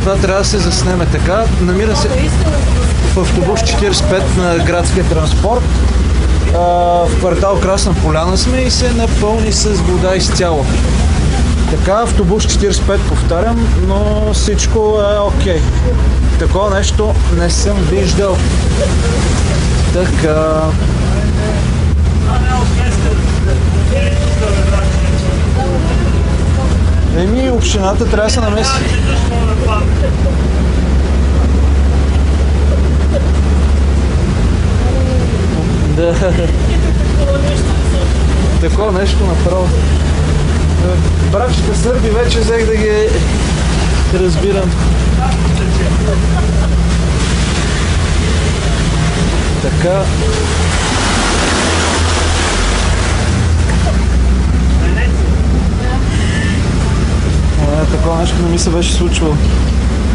Това трябва да се заснеме така. Намира се в автобус 45 на градския транспорт. В квартал Красна поляна сме и се напълни с вода изцяло. Така, автобус 45 повтарям, но всичко е окей. Такова нещо не съм виждал. Така. Еми, общината трябва да се намеси. Да. Такова нещо направо. Братчета сърби вече взех да ги разбирам. Така. Такова нещо не ми се беше случвало.